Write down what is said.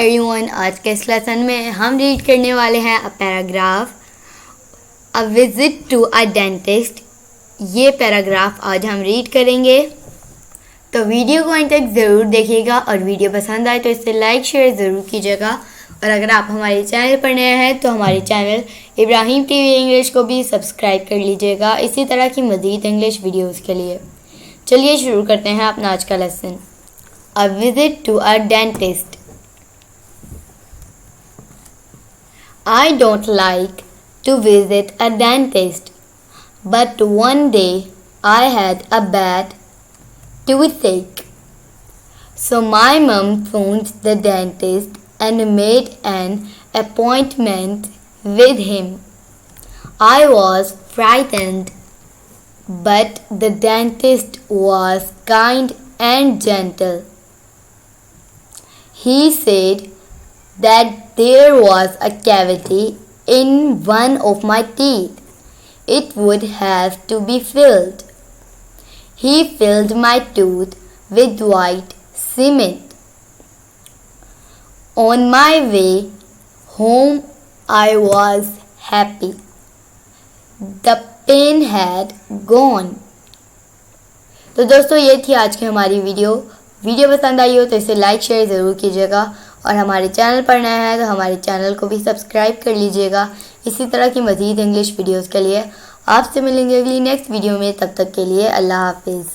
Everyone, आज के इस लेसन में हम रीड करने वाले हैं a paragraph a visit to a dentist. ये पैराग्राफ आज हम रीड करेंगे, तो वीडियो को अंत तक ज़रूर देखिएगा और वीडियो पसंद आए तो इसे लाइक शेयर ज़रूर कीजिएगा। और अगर आप हमारे चैनल पर नए हैं तो हमारे चैनल इब्राहिम टीवी इंग्लिश को भी सब्सक्राइब कर लीजिएगा इसी तरह की मज़ीद इंग्लिश वीडियोज़ के लिए। चलिए शुरू करते हैं अपना आज का lesson. A visit to a dentist. I don't like to visit a dentist, but one day I had a bad toothache. So my mom phoned the dentist and made an appointment with him. I was frightened, but the dentist was kind and gentle. He said that there was a cavity in one of my teeth. It would have to be filled. He filled my tooth with white cement. On my way home, I was happy. The pain had gone. तो दोस्तों, ये थी आज की हमारी video पसंद आई हो तो इसे लाइक शेयर ज़रूर कीजिएगा और हमारे चैनल पर नया है तो हमारे चैनल को भी सब्सक्राइब कर लीजिएगा इसी तरह की मज़ीद इंग्लिश वीडियोज़ के लिए। आपसे मिलेंगे अगली नेक्स्ट वीडियो में, तब तक के लिए अल्लाह हाफिज़।